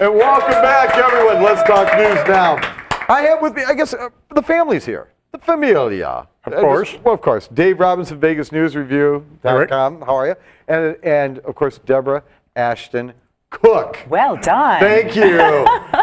And welcome back, everyone. Let's talk news now. I have with me, I guess, the family's here. The familia. Of course. Well, of course. Dave Robbins of VegasNewsReview.com. How are you? And of course, Deborah Ashton-Cooke. Well done. Thank you.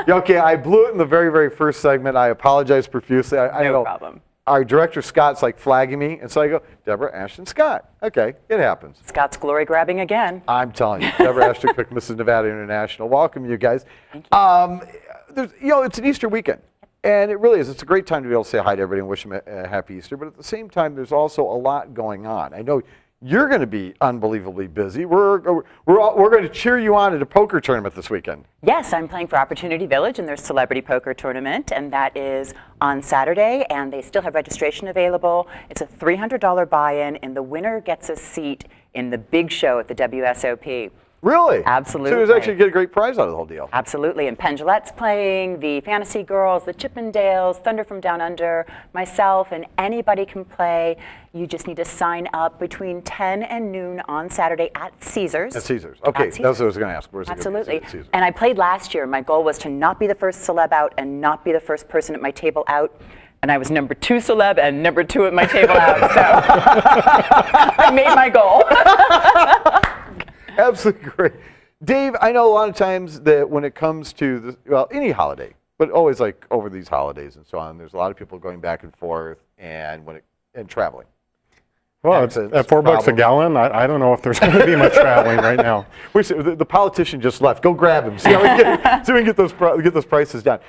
Okay, I blew it in the very, very first segment. I apologize profusely. No problem. Our director, Scott's like flagging me, and so I go, Deborah Ashton-Scott. Okay, it happens. Scott's glory grabbing again. I'm telling you, Deborah Ashton-Cooke, Mrs. Nevada International. Welcome, you guys. Thank you. It's an Easter weekend, and it really is. It's a great time to be able to say hi to everybody and wish them a happy Easter, but at the same time, there's also a lot going on. I know you're going to be unbelievably busy. We're going to cheer you on at a poker tournament this weekend. Yes, I'm playing for Opportunity Village in their celebrity poker tournament, and that is on Saturday, and they still have registration available. It's a $300 buy-in, and the winner gets a seat in the big show at the WSOP. Really? Absolutely. So there's actually get a great prize out of the whole deal. Absolutely. And Pendulette's playing, the Fantasy Girls, the Chippendales, Thunder from Down Under, myself, and anybody can play. You just need to sign up between 10 and noon on Saturday at Caesars. At Caesars. Okay, that's what I was going to ask. Where's Absolutely. It Caesars? And I played last year. My goal was to not be the first celeb out and not be the first person at my table out. And I was number 2 celeb and number 2 at my table out. So I made my goal. Absolutely great. Dave, I know a lot of times that when it comes to, any holiday, but always like over these holidays and so on, there's a lot of people going back and forth and traveling. Well, at $4 a gallon, I don't know if there's going to be much traveling right now. The politician just left. Go grab him. See how we can get those prices down.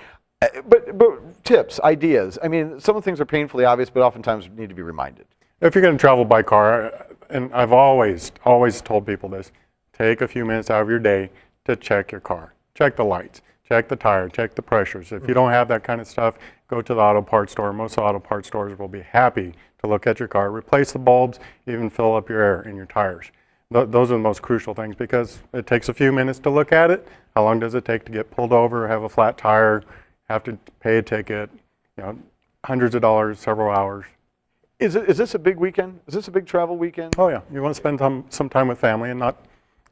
But tips, ideas. I mean, some of the things are painfully obvious, but oftentimes need to be reminded. If you're going to travel by car, and I've always told people this, take a few minutes out of your day to check your car. Check the lights, check the tire, check the pressures. If you don't have that kind of stuff, go to the auto parts store. Most auto parts stores will be happy to look at your car, replace the bulbs, even fill up your air in your tires. Those are the most crucial things because it takes a few minutes to look at it. How long does it take to get pulled over, have a flat tire, have to pay a ticket, hundreds of dollars, several hours. Is this a big weekend? Is this a big travel weekend? Oh yeah, you want to spend some time with family and not.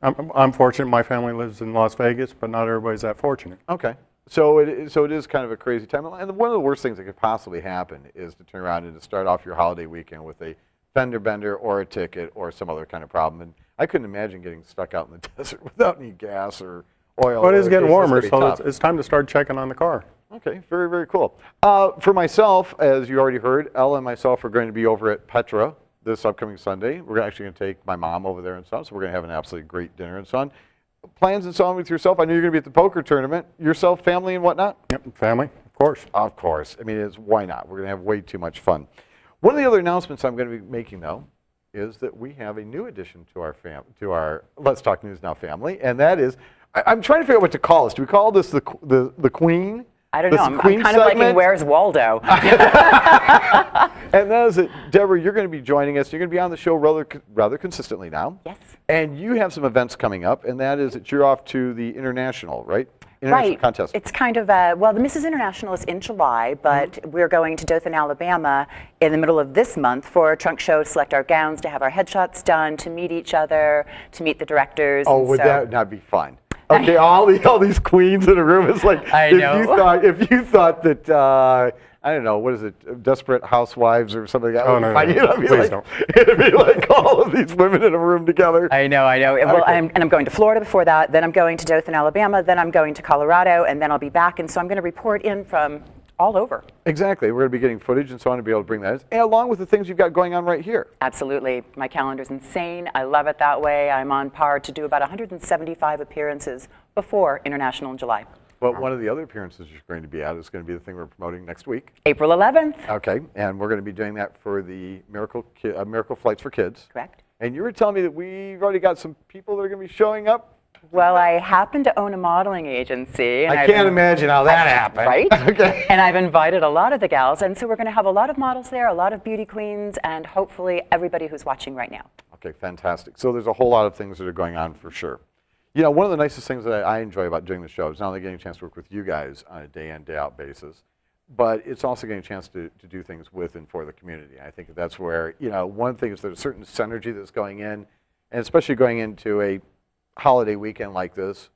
I'm fortunate my family lives in Las Vegas, but not everybody's that fortunate. Okay. So it is kind of a crazy time. And one of the worst things that could possibly happen is to turn around and to start off your holiday weekend with a fender bender or a ticket or some other kind of problem. And I couldn't imagine getting stuck out in the desert without any gas or oil. Well, it is getting warmer, so it's time to start checking on the car. Okay, very, very cool. For myself, as you already heard, Ella and myself are going to be over at Petra this upcoming Sunday. We're actually going to take my mom over there and so on, so we're going to have an absolutely great dinner and so on. Plans and so on with yourself? I know you're going to be at the poker tournament. Yourself, family, and whatnot? Yep, family, of course. Of course. I mean, why not? We're going to have way too much fun. One of the other announcements I'm going to be making, though, is that we have a new addition to our Let's Talk News Now family, and that is, I'm trying to figure out what to call this. Do we call this the Queen? I don't know. I'm kind of liking Where's Waldo? And that is it. Deborah, you're going to be joining us. You're going to be on the show rather consistently now. Yes. And you have some events coming up, and that is that you're off to the international, right? International Right. contest. It's kind of, the Mrs. International is in July, but we're going to Dothan, Alabama in the middle of this month for a trunk show to select our gowns, to have our headshots done, to meet each other, to meet the directors. Oh, would that not be fun? Okay, all these queens in a room. It's like I know. If you thought that I don't know, what is it, Desperate Housewives or something like that. Oh, no, please don't. It'd be like all of these women in a room together. I know. Well, Okay. I'm going to Florida before that, then I'm going to Dothan, Alabama, then I'm going to Colorado, and then I'll be back, and so I'm going to report in from all over. Exactly. We're going to be getting footage and so on to be able to bring that in, and along with the things you've got going on right here. Absolutely. My calendar's insane. I love it that way. I'm on par to do about 175 appearances before International in July. But one of the other appearances you're going to be at is going to be the thing we're promoting next week. April 11th. Okay, and we're going to be doing that for the Miracle Flights for Kids. Correct. And you were telling me that we've already got some people that are going to be showing up. Well, I happen to own a modeling agency. And I can't imagine how that happened. Right? Okay. And I've invited a lot of the gals, and so we're going to have a lot of models there, a lot of beauty queens, and hopefully everybody who's watching right now. Okay, fantastic. So there's a whole lot of things that are going on for sure. You know, one of the nicest things that I enjoy about doing the show is not only getting a chance to work with you guys on a day in, day out basis, but it's also getting a chance to do things with and for the community. I think that's where, you know, one thing is there's a certain synergy that's going in, and especially going into a holiday weekend like this,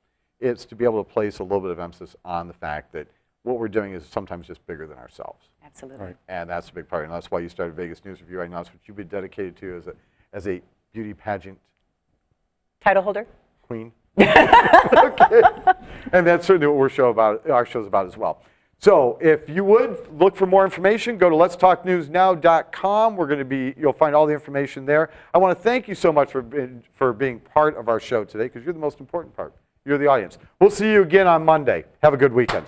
It's to be able to place a little bit of emphasis on the fact that what we're doing is sometimes just bigger than ourselves. Absolutely. Right. And that's a big part. And that's why you started Vegas News Review. I know that's what you've been dedicated to as a beauty pageant Title holder? queen. Okay. And that's certainly what our show's about as well. So if you would look for more information, go to letstalknewsnow.com. You'll find all the information there. I want to thank you so much for being part of our show today, because you're the most important part. You're the audience. We'll see you again on Monday. Have a good weekend.